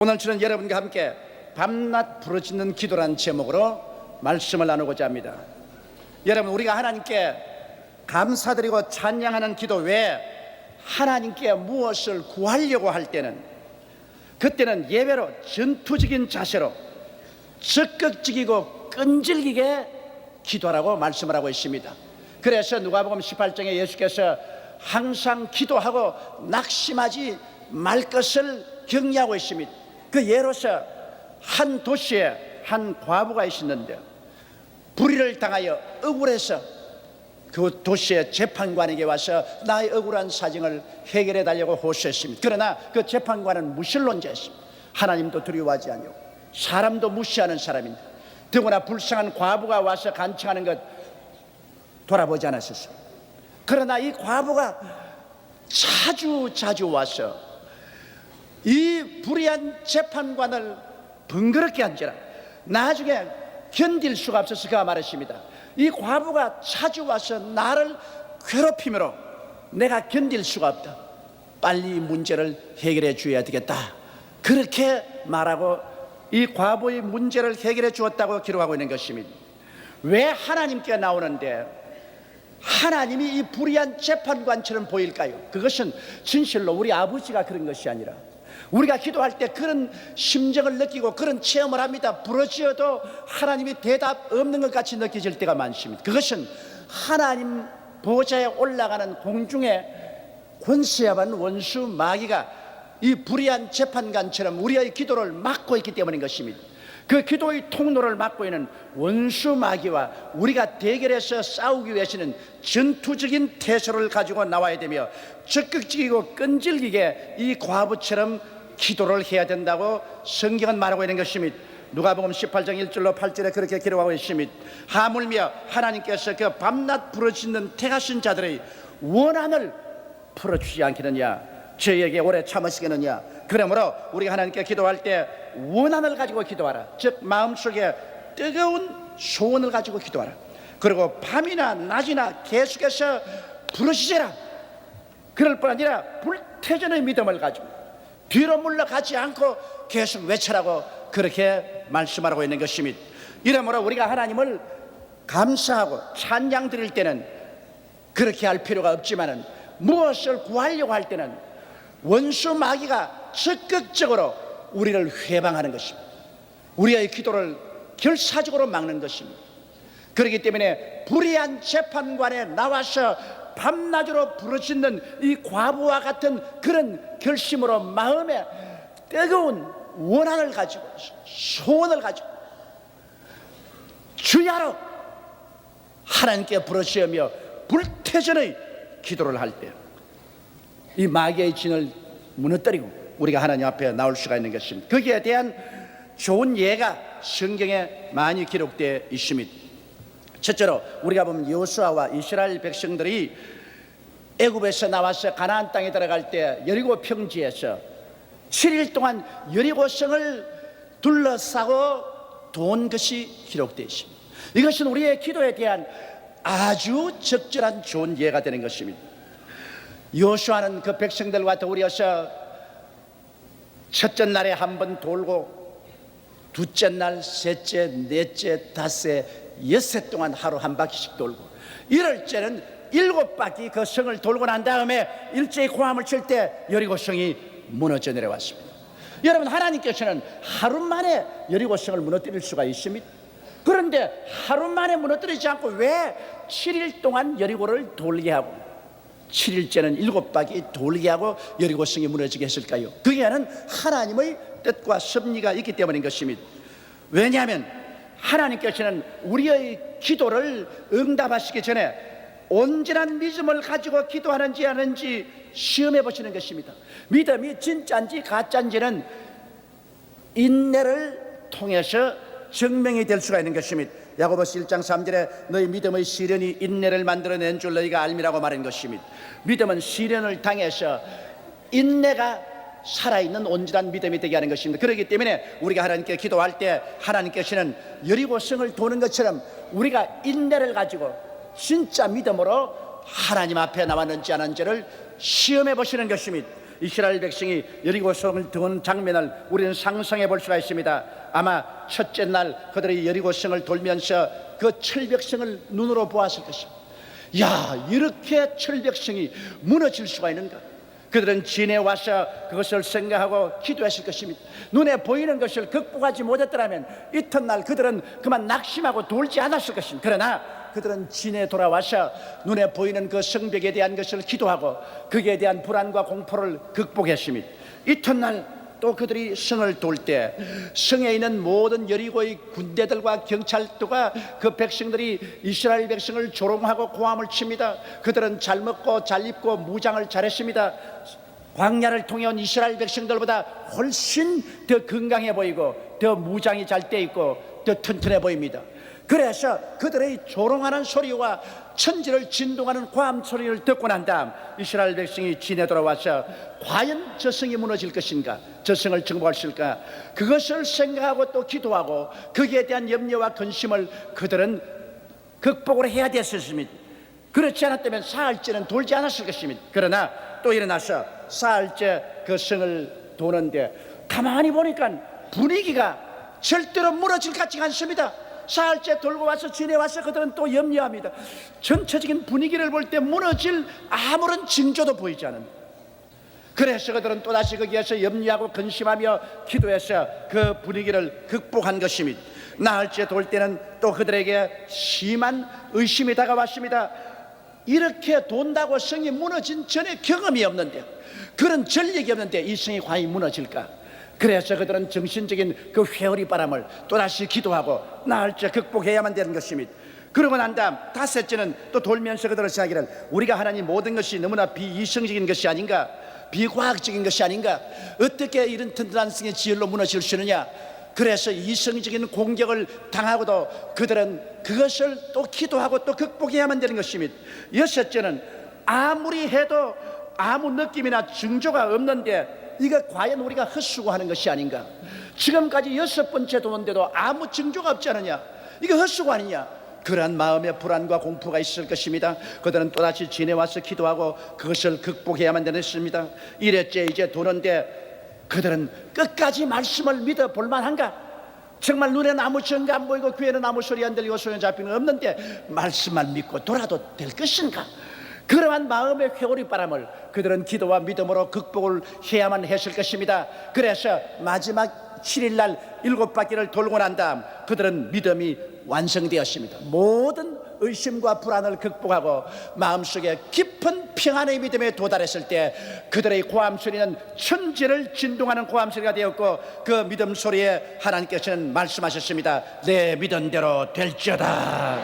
오늘 저는 여러분과 함께 밤낮 부르짖는 기도라는 제목으로 말씀을 나누고자 합니다. 여러분, 우리가 하나님께 감사드리고 찬양하는 기도 외에 하나님께 무엇을 구하려고 할 때는, 그때는 예배로 전투적인 자세로 적극적이고 끈질기게 기도하라고 말씀을 하고 있습니다. 그래서 누가복음 18장에 예수께서 항상 기도하고 낙심하지 말 것을 격려하고 있습니다. 그 예로서 한 도시에 한 과부가 있었는데 불의를 당하여 억울해서 그 도시의 재판관에게 와서 나의 억울한 사정을 해결해 달라고 호소했습니다. 그러나 그 재판관은 무신론자였습니다. 하나님도 두려워하지 않고 사람도 무시하는 사람인데, 더구나 불쌍한 과부가 와서 간청하는 것 돌아보지 않았었어요. 그러나 이 과부가 자주 와서 이 불의한 재판관을 번거롭게 한지라 나중에 견딜 수가 없어서 그가 말했습니다. 이 과부가 자주 와서 나를 괴롭힘으로 내가 견딜 수가 없다. 빨리 문제를 해결해 줘야 되겠다. 그렇게 말하고 이 과부의 문제를 해결해 주었다고 기록하고 있는 것입니다. 왜 하나님께 나오는데 하나님이 이 불의한 재판관처럼 보일까요? 그것은 진실로 우리 아버지가 그런 것이 아니라 우리가 기도할 때 그런 심정을 느끼고 그런 체험을 합니다. 부르짖어도 하나님이 대답 없는 것 같이 느껴질 때가 많습니다. 그것은 하나님 보좌에 올라가는 공중에 권세와 받는 원수 마귀가 이 불의한 재판관처럼 우리의 기도를 막고 있기 때문인 것입니다. 그 기도의 통로를 막고 있는 원수 마귀와 우리가 대결해서 싸우기 위해서는 전투적인 태세를 가지고 나와야 되며 적극적이고 끈질기게 이 과부처럼 기도를 해야 된다고 성경은 말하고 있는 것입니다. 누가복음 18장 1절로 8절에 그렇게 기록하고 있습니다. 하물며 하나님께서 그 밤낮 부르짖는 택하신 자들의 원한을 풀어주지 않겠느냐, 저희에게 오래 참으시겠느냐. 그러므로 우리가 하나님께 기도할 때 원한을 가지고 기도하라. 즉 마음속에 뜨거운 소원을 가지고 기도하라. 그리고 밤이나 낮이나 계속해서 부르짖으라. 그럴 뿐 아니라 불태전의 믿음을 가지고 뒤로 물러가지 않고 계속 외쳐라고 그렇게 말씀하고 있는 것입니다. 이러므로 우리가 하나님을 감사하고 찬양 드릴 때는 그렇게 할 필요가 없지만은 무엇을 구하려고 할 때는 원수 마귀가 적극적으로 우리를 회방하는 것입니다. 우리의 기도를 결사적으로 막는 것입니다. 그렇기 때문에 불의한 재판관에 나와서 밤낮으로 부르짖는 이 과부와 같은 그런 결심으로 마음에 뜨거운 원한을 가지고 소원을 가지고 주야로 하나님께 부르짖으며 불태전의 기도를 할 때 이 마귀의 진을 무너뜨리고 우리가 하나님 앞에 나올 수가 있는 것입니다. 거기에 대한 좋은 예가 성경에 많이 기록되어 있습니다. 첫째로 우리가 보면 여호수아와 이스라엘 백성들이 애굽에서 나와서 가나안 땅에 들어갈 때 여리고 평지에서 7일 동안 여리고성을 둘러싸고 도온 것이 기록되어 있습니다. 이것은 우리의 기도에 대한 아주 적절한 좋은 예가 되는 것입니다. 여호수아는 그 백성들과 더불어서 첫째 날에 한 번 돌고 둘째 날, 셋째, 넷째, 다섯째, 여섯 동안 하루 한 바퀴씩 돌고 일월째는 7바퀴 그 성을 돌고 난 다음에 일제히 고함을 칠 때 여리고성이 무너져 내려왔습니다. 여러분, 하나님께서는 하루 만에 여리고성을 무너뜨릴 수가 있습니다. 그런데 하루 만에 무너뜨리지 않고 왜 7일 동안 여리고를 돌게 하고 7일째는 7바퀴 돌게 하고 여리고성이 무너지게 했을까요? 그게는 하나님의 뜻과 섭리가 있기 때문인 것입니다. 왜냐하면 하나님께서는 우리의 기도를 응답하시기 전에 온전한 믿음을 가지고 기도하는지 아닌지 시험해 보시는 것입니다. 믿음이 진짜인지 가짜인지는 인내를 통해서 증명이 될 수가 있는 것입니다. 야고보서 1장 3절에 너희 믿음의 시련이 인내를 만들어낸 줄 너희가 알미라고 말한 것입니다. 믿음은 시련을 당해서 인내가 살아있는 온전한 믿음이 되게 하는 것입니다. 그렇기 때문에 우리가 하나님께 기도할 때 하나님께서는 여리고성을 도는 것처럼 우리가 인내를 가지고 진짜 믿음으로 하나님 앞에 나왔는지 안 왔는지를 시험해 보시는 것입니다. 이스라엘 백성이 여리고성을 도는 장면을 우리는 상상해 볼 수가 있습니다. 아마 첫째 날 그들이 여리고성을 돌면서 그 철벽성을 눈으로 보았을 것입니다. 야, 이렇게 철벽성이 무너질 수가 있는가? 그들은 진에 와서 그것을 생각하고 기도했을 것입니다. 눈에 보이는 것을 극복하지 못했더라면 이튿날 그들은 그만 낙심하고 돌지 않았을 것입니다. 그러나 그들은 진에 돌아와서 눈에 보이는 그 성벽에 대한 것을 기도하고 거기에 대한 불안과 공포를 극복했습니다. 이튿날 또 그들이 성을 돌 때 성에 있는 모든 여리고의 군대들과 경찰도가 그 백성들이 이스라엘 백성을 조롱하고 고함을 칩니다. 그들은 잘 먹고 잘 입고 무장을 잘했습니다. 광야를 통해 온 이스라엘 백성들보다 훨씬 더 건강해 보이고 더 무장이 잘 돼 있고 더 튼튼해 보입니다. 그래서 그들의 조롱하는 소리와 천지를 진동하는 고함 소리를 듣고 난 다음 이스라엘 백성이 진에 돌아와서 과연 저 성이 무너질 것인가, 저 성을 정복할 수 있을까, 그것을 생각하고 또 기도하고 거기에 대한 염려와 근심을 그들은 극복을 해야 됐었습니다. 그렇지 않았다면 사흘째는 돌지 않았을 것입니다. 그러나 또 일어나서 사흘째 그 성을 도는데 가만히 보니까 분위기가 절대로 무너질 것 같지 않습니다. 사흘째 돌고 와서 진에 와서 그들은 또 염려합니다. 전체적인 분위기를 볼 때 무너질 아무런 징조도 보이지 않습니다. 그래서 그들은 또다시 거기에서 염려하고 근심하며 기도해서 그 분위기를 극복한 것입니다. 나흘째 돌 때는 또 그들에게 심한 의심이 다가왔습니다. 이렇게 돈다고 성이 무너진 전에 경험이 없는데, 그런 전력이 없는데 이 성이 과연 무너질까? 그래서 그들은 정신적인 그 회오리 바람을 또다시 기도하고 나흘째 극복해야만 되는 것입니다. 그러고 난 다음 다섯째는 또 돌면서 그들을 생각하기를, 우리가 하나님 모든 것이 너무나 비이성적인 것이 아닌가, 비과학적인 것이 아닌가, 어떻게 이런 튼튼한 성의 지열로 무너질 수 있느냐. 그래서 이성적인 공격을 당하고도 그들은 그것을 또 기도하고 또 극복해야만 되는 것입니다. 여섯째는 아무리 해도 아무 느낌이나 징조가 없는데 이거 과연 우리가 헛수고하는 것이 아닌가. 지금까지 6번째 도는데도 아무 징조가 없지 않느냐, 이거 헛수고 아니냐. 그러한 마음의 불안과 공포가 있을 것입니다. 그들은 또다시 진에 와서 기도하고 그것을 극복해야만 되는 것입니다. 이랬째 이제 도는데 그들은 끝까지 말씀을 믿어 볼만한가? 정말 눈에는 아무 증거 안 보이고 귀에는 아무 소리 안 들리고 손에 잡히는 거 없는데 말씀만 믿고 돌아도 될 것인가? 그러한 마음의 회오리 바람을 그들은 기도와 믿음으로 극복을 해야만 했을 것입니다. 그래서 마지막 7일날 7바퀴를 돌고 난 다음 그들은 믿음이 완성되었습니다. 모든 의심과 불안을 극복하고 마음속에 깊은 평안의 믿음에 도달했을 때 그들의 고함 소리는 천지를 진동하는 고함 소리가 되었고, 그 믿음 소리에 하나님께서는 말씀하셨습니다. 내 믿은 대로 될지어다.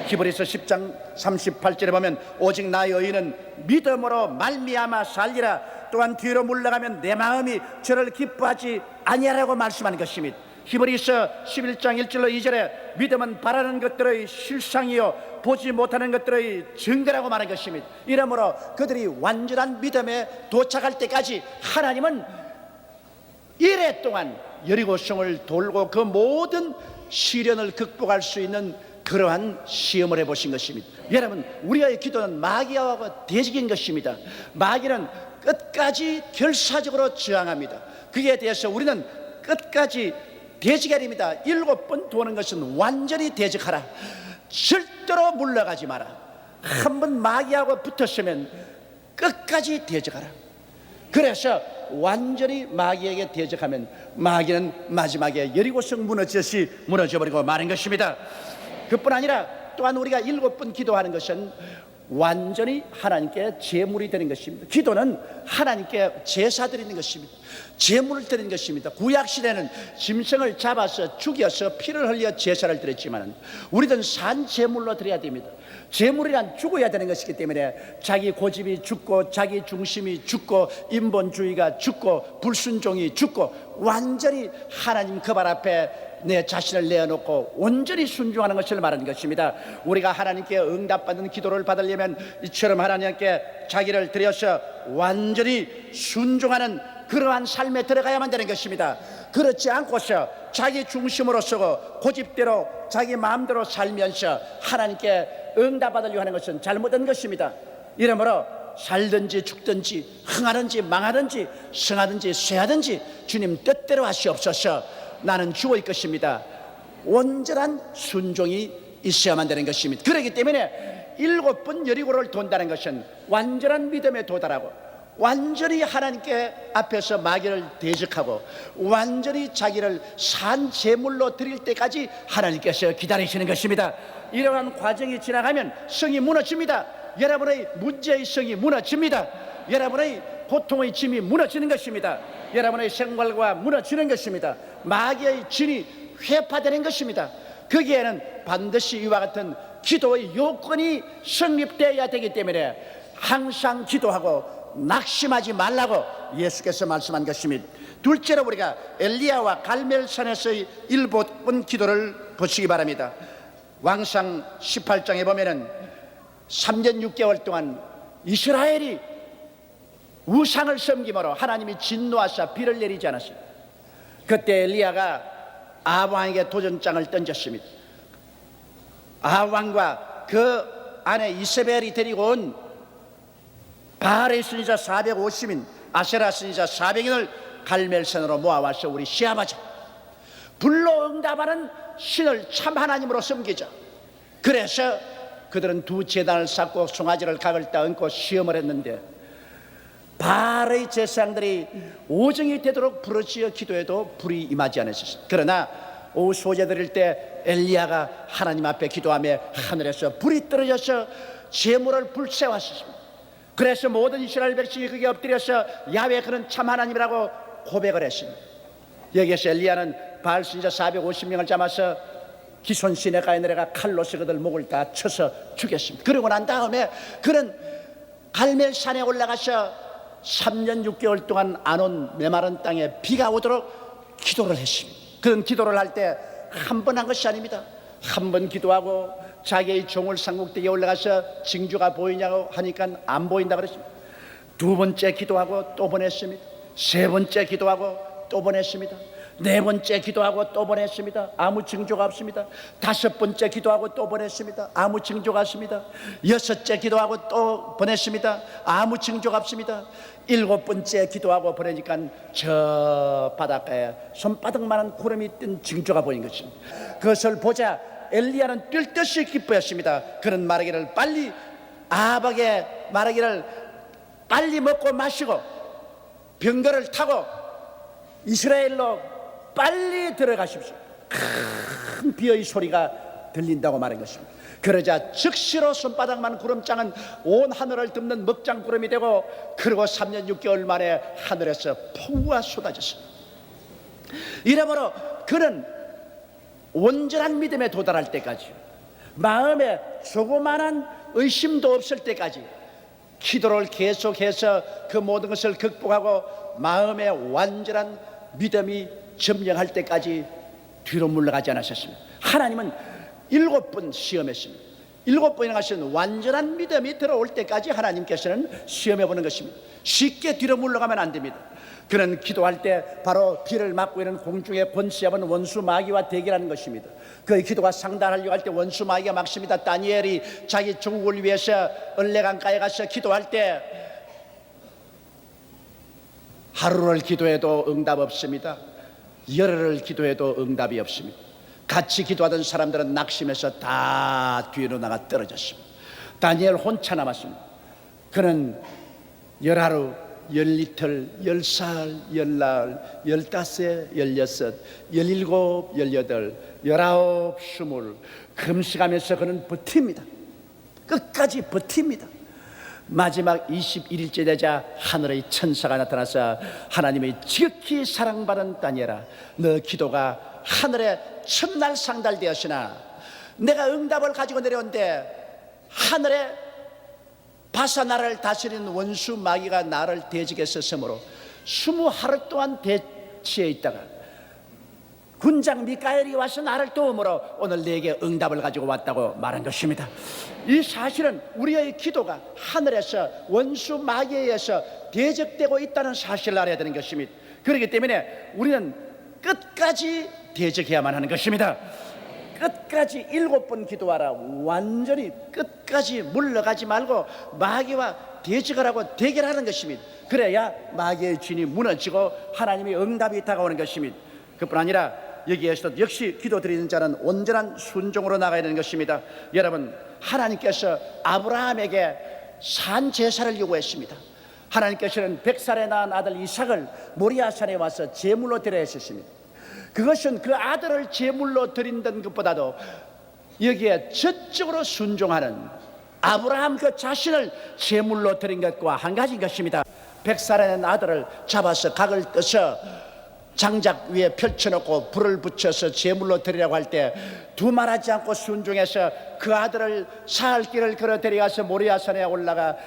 히브리서 10장 38절에 보면 오직 나의 의인은 믿음으로 말미암아 살리라. 또한 뒤로 물러가면 내 마음이 저를 기뻐하지 아니하라고 말씀하는 것입니다. 히브리서 11장 1절로 2절에 믿음은 바라는 것들의 실상이요 보지 못하는 것들의 증거라고 말한 것입니다. 이러므로 그들이 완전한 믿음에 도착할 때까지 하나님은 이래 동안 여리고성을 돌고 그 모든 시련을 극복할 수 있는 그러한 시험을 해보신 것입니다. 여러분, 우리의 기도는 마귀와 대적인 것입니다. 마귀는 끝까지 결사적으로 저항합니다. 그에 대해서 우리는 끝까지 대적해야 됩니다. 7번 도는 것은 완전히 대적하라. 절대로 물러가지 마라. 한번 마귀하고 붙었으면 끝까지 대적하라. 그래서 완전히 마귀에게 대적하면 마귀는 마지막에 여리고성 무너지듯이 무너져버리고 마는 것입니다. 그뿐 아니라 또한 우리가 7번 기도하는 것은 완전히 하나님께 제물이 되는 것입니다. 기도는 하나님께 제사 드리는 것입니다. 제물을 드리는 것입니다. 구약시대는 짐승을 잡아서 죽여서 피를 흘려 제사를 드렸지만 우리는 산 제물로 드려야 됩니다. 제물이란 죽어야 되는 것이기 때문에 자기 고집이 죽고 자기 중심이 죽고 인본주의가 죽고 불순종이 죽고 완전히 하나님 그 발 앞에 내 자신을 내어놓고 온전히 순종하는 것을 말하는 것입니다. 우리가 하나님께 응답받는 기도를 받으려면 이처럼 하나님께 자기를 드려서 완전히 순종하는 그러한 삶에 들어가야만 되는 것입니다. 그렇지 않고서 자기 중심으로 쓰고 고집대로 자기 마음대로 살면서 하나님께 응답받으려고 하는 것은 잘못된 것입니다. 이러므로 살든지 죽든지 흥하든지 망하든지 성하든지 쇠하든지 주님 뜻대로 하시옵소서. 나는 죽을 것입니다. 온전한 순종이 있어야만 되는 것입니다. 그렇기 때문에 7번 여리고를 돈다는 것은 완전한 믿음에 도달하고 완전히 하나님께 앞에서 마귀를 대적하고 완전히 자기를 산 제물로 드릴 때까지 하나님께서 기다리시는 것입니다. 이러한 과정이 지나가면 성이 무너집니다. 여러분의 문제의 성이 무너집니다. 여러분의 고통의 짐이 무너지는 것입니다. 여러분의 생활과 무너지는 것입니다. 마귀의 진이 회파되는 것입니다. 거기에는 반드시 이와 같은 기도의 요건이 성립되어야 되기 때문에 항상 기도하고 낙심하지 말라고 예수께서 말씀한 것입니다. 둘째로 우리가 엘리야와 갈멜산에서의 7번 기도를 보시기 바랍니다. 왕상 18장에 보면은 3년 6개월 동안 이스라엘이 우상을 섬김으로 하나님이 진노하사 비를 내리지 않았어요. 그때 엘리야가 아합왕에게 도전장을 던졌습니다. 아합왕과 그 아내 이세벨이 데리고 온 바알의 선지자 450인 아세라 선지자 400인을 갈멜산으로 모아와서 우리 시험하자. 불로 응답하는 신을 참 하나님으로 섬기자. 그래서 그들은 두 제단을 쌓고 송아지를 각을 따 얹고 시험을 했는데 바알의 제사장들이 오정이 되도록 부르짖어 기도해도 불이 임하지 않았습니다. 그러나 오후 소재 드릴 때 엘리야가 하나님 앞에 기도하며 하늘에서 불이 떨어져서 제물을 불새웠습니다. 그래서 모든 이스라엘 백성이 그게 엎드려서 야훼 그는 참 하나님이라고 고백을 했습니다. 여기에서 엘리야는 바알 선지자 450명을 잡아서 기손 시내가에 내려가 칼로서 그들 목을 다 쳐서 죽였습니다. 그러고 난 다음에 그는 갈멜산에 올라가서 3년 6개월 동안 안 온 메마른 땅에 비가 오도록 기도를 했습니다. 그런 기도를 할 때 한 번 한 것이 아닙니다. 한 번 기도하고 자기의 종을 상국대에 올라가서 징조가 보이냐고 하니까 안 보인다 그랬습니다. 두 번째 기도하고 또 보냈습니다. 세 번째 기도하고 또 보냈습니다. 네 번째 기도하고 또 보냈습니다. 아무 징조가 없습니다. 다섯 번째 기도하고 또 보냈습니다. 아무 징조가 없습니다. 여섯째 기도하고 또 보냈습니다. 아무 징조가 없습니다. 일곱 번째 기도하고 보내니까 저 바닷가에 손바닥만한 구름이 뜬 징조가 보인 것입니다. 그것을 보자 엘리야는 뛸 듯이 기뻐했습니다. 그는 말하기를 빨리 아합에게 말하기를 빨리 먹고 마시고 병거를 타고 이스라엘로 빨리 들어가십시오. 큰 비의 소리가 들린다고 말한 것입니다. 그러자 즉시로 손바닥만 구름장은 온 하늘을 덮는 먹장 구름이 되고 그리고 3년 6개월 만에 하늘에서 폭우가 쏟아졌습니다. 이러므로 그는 온전한 믿음에 도달할 때까지 마음에 조그마한 의심도 없을 때까지 기도를 계속해서 그 모든 것을 극복하고 마음에 완전한 믿음이 점령할 때까지 뒤로 물러가지 않으셨습니다. 하나님은 7번 시험했습니다. 7번이나 하신 완전한 믿음이 들어올 때까지 하나님께서는 시험해보는 것입니다. 쉽게 뒤로 물러가면 안 됩니다. 그는 기도할 때 바로 비를 맞고 있는 공중에 권세하는 원수 마귀와 대결하는 것입니다. 그의 기도가 상달하려고 할 때 원수 마귀가 막습니다. 다니엘이 자기 종국을 위해서 을레강가에 가서 기도할 때 하루를 기도해도 응답 없습니다. 열흘을 기도해도 응답이 없습니다. 같이 기도하던 사람들은 낙심해서 다 뒤로 나가 떨어졌습니다. 다니엘 혼자 남았습니다. 그는 10하루, 10이틀, 10살, 10날, 15, 16, 17, 18, 19, 20 금식하면서 그는 버팁니다. 끝까지 버팁니다. 마지막 21일째 되자 하늘의 천사가 나타나서 하나님의 지극히 사랑받은 다니엘아, 너 기도가 하늘에 첫날 상달되었으나 내가 응답을 가지고 내려온데 하늘에 바사 나라를 다스리는 원수 마귀가 나를 대적했었으므로 20하루 동안 대치해 있다가 군장 미카엘이 와서 나를 도움으로 오늘 내게 응답을 가지고 왔다고 말한 것입니다. 이 사실은 우리의 기도가 하늘에서 원수 마귀에 의해서 대적되고 있다는 사실을 알아야 되는 것입니다. 그렇기 때문에 우리는 끝까지 대적해야만 하는 것입니다. 끝까지 7번 기도하라. 완전히 끝까지 물러가지 말고 마귀와 대적을 하고 대결하는 것입니다. 그래야 마귀의 진이 무너지고 하나님의 응답이 다가오는 것입니다. 그뿐 아니라 여기에서도 역시 기도드리는 자는 온전한 순종으로 나가야 되는 것입니다. 여러분, 하나님께서 아브라함에게 산 제사를 요구했습니다. 하나님께서는 100살에 낳은 아들 이삭을 모리아산에 와서 제물로 드려야 했습니다. 그것은 그 아들을 제물로 드린다는 것보다도 여기에 전적으로 순종하는 아브라함 그 자신을 제물로 드린 것과 한 가지인 것입니다. 100살에 낳은 아들을 잡아서 각을 떠서 장작 위에 펼쳐놓고 불을 붙여서 제물로 드리라고 할 때 두말하지 않고 순종해서 그 아들을 사흘 길을 걸어 데려가서 모리아산에 올라가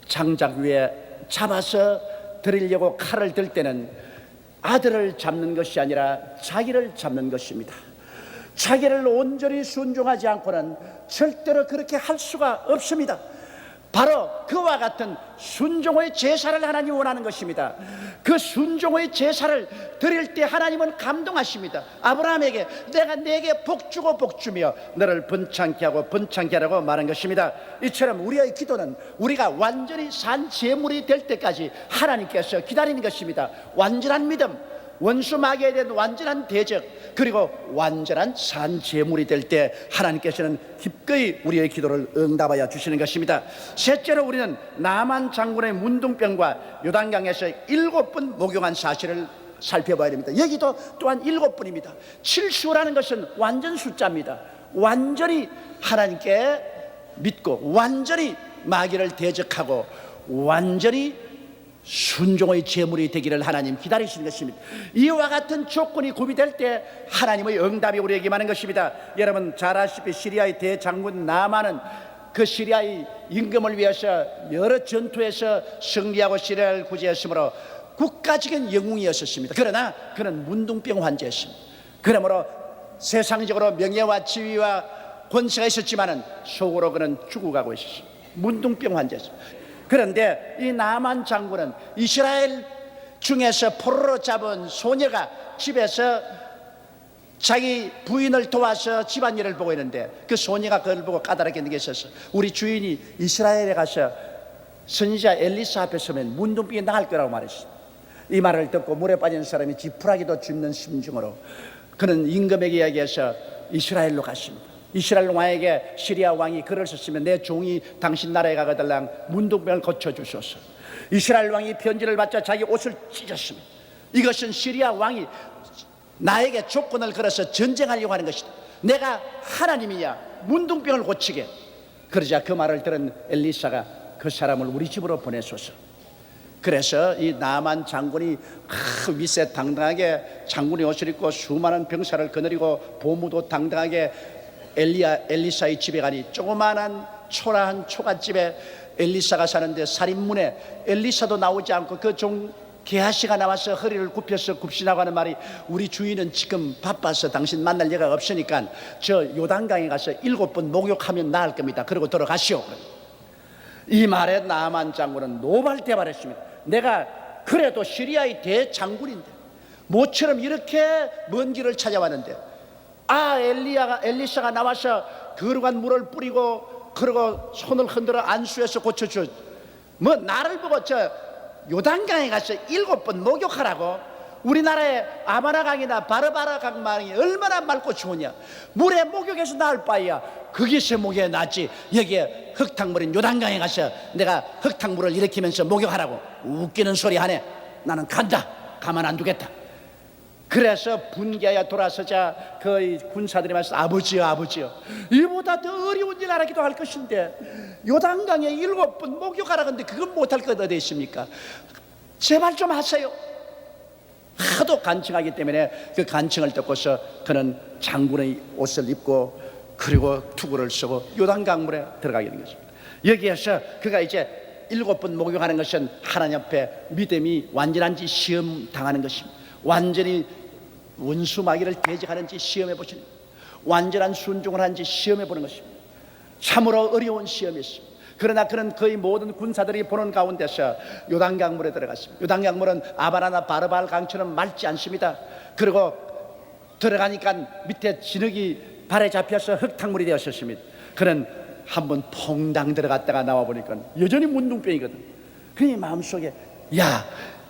장작 위에 잡아서 드리려고 칼을 들 때는 아들을 잡는 것이 아니라 자기를 잡는 것입니다. 자기를 온전히 순종하지 않고는 절대로 그렇게 할 수가 없습니다. 바로 그와 같은 순종의 제사를 하나님이 원하는 것입니다. 그 순종의 제사를 드릴 때 하나님은 감동하십니다. 아브라함에게 내가 네게 복주고 복주며 너를 번창케 하고 번창케 하라고 말한 것입니다. 이처럼 우리의 기도는 우리가 완전히 산 제물이 될 때까지 하나님께서 기다리는 것입니다. 완전한 믿음, 원수 마귀에 대한 완전한 대적, 그리고 완전한 산 제물이 될 때 하나님께서는 기꺼이 우리의 기도를 응답하여 주시는 것입니다. 셋째로 우리는 나만 장군의 문둥병과 요단강에서 7번 목욕한 사실을 살펴봐야 됩니다. 여기도 또한 7번입니다. 7수라는 것은 완전 숫자입니다. 완전히 하나님께 믿고 완전히 마귀를 대적하고 완전히 순종의 제물이 되기를 하나님 기다리시는 것입니다. 이와 같은 조건이 구비될 때 하나님의 응답이 우리에게 임하는 것입니다. 여러분 잘 아시다시피 시리아의 대장군 나만은 그 시리아의 임금을 위해서 여러 전투에서 승리하고 시리아를 구제했으므로 국가적인 영웅이었습니다. 그러나 그는 문둥병 환자였습니다. 그러므로 세상적으로 명예와 지위와 권세가 있었지만은 속으로 그는 죽어가고 있었습니다. 문둥병 환자였습니다. 그런데 이 나만 장군은 이스라엘 중에서 포로로 잡은 소녀가 집에서 자기 부인을 도와서 집안일을 보고 있는데 그 소녀가 그걸 보고 까다롭게 느끼게 있었어. 우리 주인이 이스라엘에 가서 선지자 엘리사 앞에 서면 문둥병이 나을 거라고 말했어. 이 말을 듣고 물에 빠진 사람이 지푸라기도 줍는 심정으로 그는 임금에게 이야기해서 이스라엘로 갔습니다. 이스라엘 왕에게 시리아 왕이 글을 썼으면 내 종이 당신 나라에 가거들랑 문둥병을 고쳐주소서. 이스라엘 왕이 편지를 받자 자기 옷을 찢었습니다. 이것은 시리아 왕이 나에게 조건을 걸어서 전쟁하려고 하는 것이다. 내가 하나님이야 문둥병을 고치게. 그러자 그 말을 들은 엘리사가 그 사람을 우리 집으로 보내소서. 그래서 이 나만 장군이 위세당당하게 장군의 옷을 입고 수많은 병사를 거느리고 보무도 당당하게 엘리사의 집에 가니 조그마한 초라한 초가집에 엘리사가 사는데 살인문에 엘리사도 나오지 않고 그 종 게하시가 나와서 허리를 굽혀서 굽신하고 하는 말이 우리 주인은 지금 바빠서 당신 만날 여가 없으니까 저 요단강에 가서 7번 목욕하면 나을 겁니다. 그리고 들어가시오. 이 말에 나만 장군은 노발대발했습니다. 내가 그래도 시리아의 대장군인데 모처럼 이렇게 먼 길을 찾아왔는데 엘리사가 나와서 거룩한 물을 뿌리고 그러고 손을 흔들어 안수해서 고쳐줘. 뭐 나를 보고 저 요단강에 가서 7번 목욕하라고? 우리나라의 아바나강이나 바르바라강만이 얼마나 맑고 좋으냐. 물에 목욕해서 나을 바에야 거기서 목욕해 낫지. 여기에 흙탕물인 요단강에 가서 내가 흙탕물을 일으키면서 목욕하라고? 웃기는 소리 하네. 나는 간다. 가만 안 두겠다. 그래서 분개하여 돌아서자 그 군사들이 말해서 아버지요 이보다 더 어려운 일 하기도 할 것인데 요단강에 7번 목욕하라 근데 그건 못할 것 어디 있습니까? 제발 좀 하세요. 하도 간청하기 때문에 그 간청을 듣고서 그는 장군의 옷을 입고 그리고 투구를 쓰고 요단강물에 들어가게 된 것입니다. 여기에서 그가 이제 7번 목욕하는 것은 하나님 앞에 믿음이 완전한지 시험 당하는 것입니다. 완전히 원수 마귀를 대적하는지 시험해 보시는, 완전한 순종을 하는지 시험해 보는 것입니다. 참으로 어려운 시험이었습니다. 그러나 그는 거의 모든 군사들이 보는 가운데서 요단강물에 들어갔습니다. 요단강물은 아바나나 바르바알 강처럼 맑지 않습니다. 그리고 들어가니까 밑에 진흙이 발에 잡혀서 흙탕물이 되었습니다. 그는 한번 퐁당 들어갔다가 나와 보니까 여전히 문둥병이거든. 그니 마음속에 야,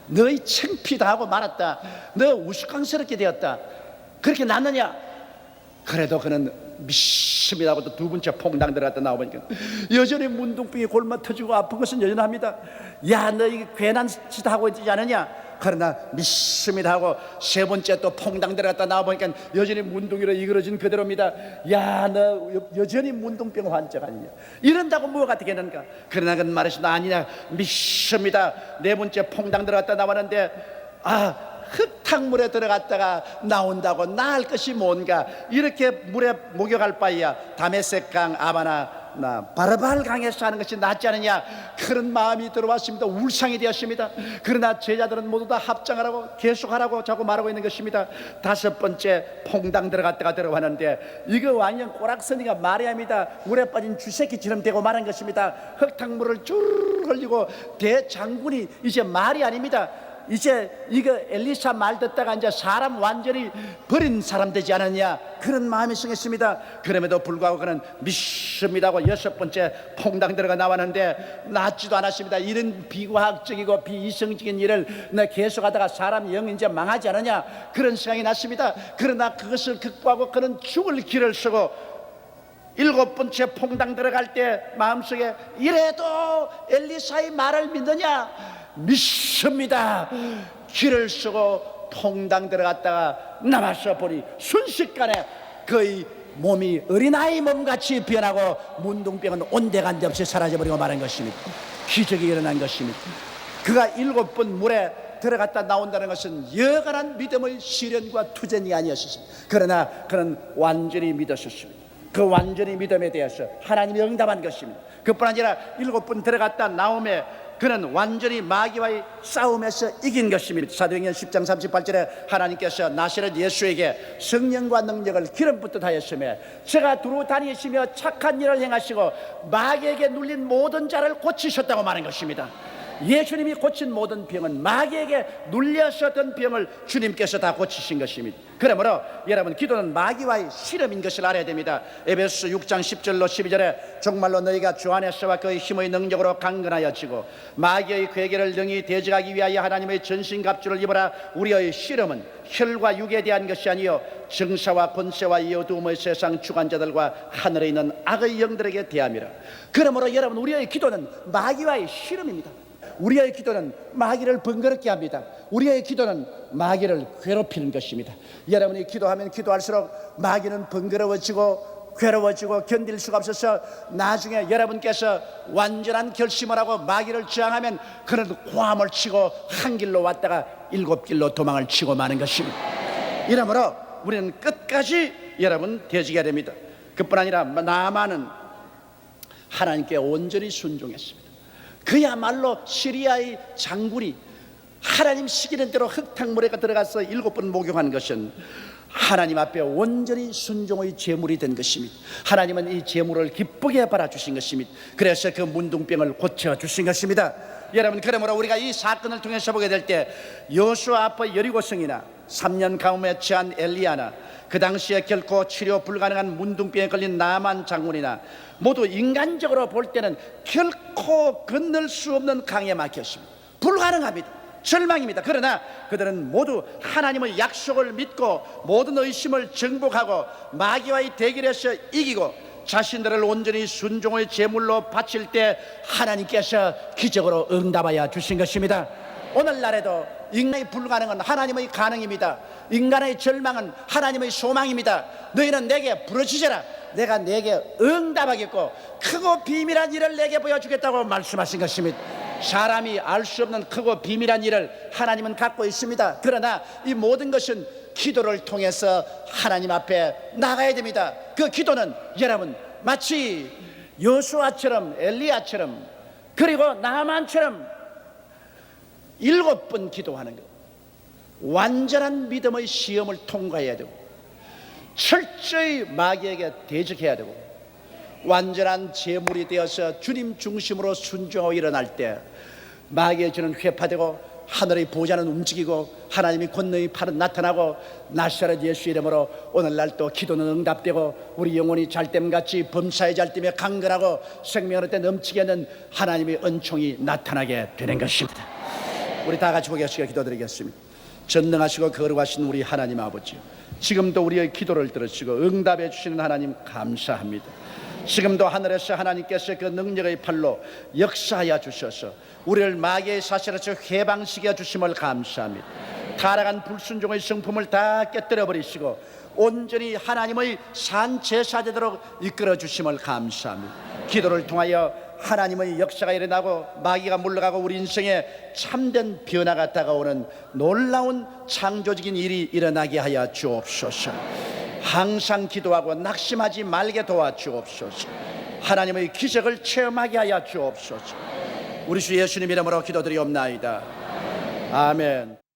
너희 창피다 하고 말았다. 너 우스꽝스럽게 되었다. 그렇게 났느냐? 그래도 그는 믿습니다 하고 또 두 번째 퐁당 들어갔다 나오니까 여전히 문둥병이 골마 터지고 아픈 것은 여전합니다. 야, 너 이게 괜한 짓 하고 있지 않느냐? 그러나 믿습니다 하고 세 번째 또 퐁당 들어갔다 나와보니까 여전히 문둥이로 이그러진 그대로입니다. 야, 너 여전히 문둥병 환자가 아니냐? 이런다고 뭐가 되겠는가? 그러나 그는 말하시다 아니냐, 믿습니다. 네 번째 퐁당 들어갔다 나왔는데 흙탕물에 들어갔다가 나온다고 나을 것이 뭔가? 이렇게 물에 목욕할 바에야 다메섹강 아바나 바르발 강에서 하는 것이 낫지 않느냐? 그런 마음이 들어왔습니다. 울상이 되었습니다. 그러나 제자들은 모두 다 합장하라고 계속하라고 자꾸 말하고 있는 것입니다. 다섯 번째 퐁당 들어갔다가 들어왔는데 이거 완전 꼬락서니가 마리아입니다. 물에 빠진 쥐새끼처럼 되고 말한 것입니다. 흙탕물을 쭉 흘리고 대장군이 이제 말이 아닙니다. 이제 이거 엘리사 말 듣다가 이제 사람 완전히 버린 사람 되지 않았냐, 그런 마음이 생겼습니다. 그럼에도 불구하고 그는 믿습니다 하고 여섯 번째 퐁당 들어가 나왔는데 낫지도 않았습니다. 이런 비과학적이고 비이성적인 일을 계속하다가 사람 영 이제 망하지 않느냐, 그런 생각이 났습니다. 그러나 그것을 극복하고 그는 죽을 길을 쓰고 일곱 번째 퐁당 들어갈 때 마음속에 이래도 엘리사의 말을 믿느냐? 믿습니다. 길을 쓰고 퐁당 들어갔다가 나와서 보니 순식간에 그의 몸이 어린아이 몸같이 변하고 문둥병은 온데간데 없이 사라져버리고 말한 것입니다. 기적이 일어난 것입니다. 그가 일곱 번 물에 들어갔다 나온다는 것은 여간한 믿음의 시련과 투전이 아니었습니다. 그러나 그는 완전히 믿었습니다. 그 완전히 믿음에 대해서 하나님이 응답한 것입니다. 그뿐 아니라 일곱 번 들어갔다 나오며 그는 완전히 마귀와의 싸움에서 이긴 것입니다. 사도행전 10장 38절에 하나님께서 나사렛 예수에게 성령과 능력을 기름 붓듯 하였으며 저가 두루 다니시며 착한 일을 행하시고 마귀에게 눌린 모든 자를 고치셨다고 말한 것입니다. 예수님이 고친 모든 병은 마귀에게 눌렸었던 병을 주님께서 다 고치신 것입니다. 그러므로 여러분, 기도는 마귀와의 실험인 것을 알아야 됩니다. 에베소 6장 10절로 12절에 정말로 너희가 주 안에서와 그의 힘의 능력으로 강건하여지고 마귀의 괴계를 능히 대적하기 위하여 하나님의 전신갑주를 입어라. 우리의 실험은 혈과 육에 대한 것이 아니요 정사와 권세와 이 어두움의 세상 주관자들과 하늘에 있는 악의 영들에게 대함이라. 그러므로 여러분, 우리의 기도는 마귀와의 실험입니다. 우리의 기도는 마귀를 번거롭게 합니다. 우리의 기도는 마귀를 괴롭히는 것입니다. 여러분이 기도하면 기도할수록 마귀는 번거로워지고 괴로워지고 견딜 수가 없어서 나중에 여러분께서 완전한 결심을 하고 마귀를 저항하면 그는 고함을 치고 한 길로 왔다가 일곱 길로 도망을 치고 마는 것입니다. 이러므로 우리는 끝까지 여러분 대적해야 됩니다. 그뿐 아니라 나만은 하나님께 온전히 순종했습니다. 그야말로 시리아의 장군이 하나님 시키는 대로 흙탕물에 들어가서 일곱 번 목욕한 것은 하나님 앞에 온전히 순종의 제물이 된 것입니다. 하나님은 이 제물을 기쁘게 바라주신 것입니다. 그래서 그 문둥병을 고쳐주신 것입니다. 여러분, 그러므로 우리가 이 사건을 통해서 보게 될 때 여호수아 앞의 여리고성이나 3년 가뭄에 처한 엘리야나 그 당시에 결코 치료 불가능한 문둥병에 걸린 나만 장군이나 모두 인간적으로 볼 때는 결코 건널 수 없는 강에 막혔습니다. 불가능합니다. 절망입니다. 그러나 그들은 모두 하나님의 약속을 믿고 모든 의심을 정복하고 마귀와의 대결에서 이기고 자신들을 온전히 순종의 제물로 바칠 때 하나님께서 기적으로 응답하여 주신 것입니다. 오늘날에도 인간의 불가능은 하나님의 가능입니다. 인간의 절망은 하나님의 소망입니다. 너희는 내게 부르짖어라. 내가 내게 응답하겠고 크고 비밀한 일을 내게 보여주겠다고 말씀하신 것입니다. 사람이 알 수 없는 크고 비밀한 일을 하나님은 갖고 있습니다. 그러나 이 모든 것은 기도를 통해서 하나님 앞에 나가야 됩니다. 그 기도는 여러분 마치 여호수아처럼 엘리야처럼 그리고 나만처럼 7번 기도하는 것, 완전한 믿음의 시험을 통과해야 되고 철저히 마귀에게 대적해야 되고 완전한 제물이 되어서 주님 중심으로 순종하고 일어날 때 마귀의 주는 회파되고 하늘의 보좌는 움직이고 하나님의 권능의 팔은 나타나고 나사렛 예수 이름으로 오늘날 또 기도는 응답되고 우리 영혼이 잘됨같이 범사에 잘됨에 강건하고 생명을 때 넘치게 하는 하나님의 은총이 나타나게 되는 것입니다. 우리 다 같이 고개시켜 기도드리겠습니다. 전능하시고 거룩하신 우리 하나님 아버지, 지금도 우리의 기도를 들으시고 응답해 주시는 하나님 감사합니다. 지금도 하늘에서 하나님께서 그 능력의 팔로 역사하여 주셔서 우리를 마귀의 사슬에서 해방시켜 주심을 감사합니다. 타락한 불순종의 성품을 다 깨뜨려 버리시고 온전히 하나님의 산 제사되도록 이끌어 주심을 감사합니다. 기도를 통하여 하나님의 역사가 일어나고 마귀가 물러가고 우리 인생에 참된 변화가 다가오는 놀라운 창조적인 일이 일어나게 하여 주옵소서. 항상 기도하고 낙심하지 말게 도와주옵소서. 하나님의 기적을 체험하게 하여 주옵소서. 우리 주 예수님 이름으로 기도드리옵나이다. 아멘.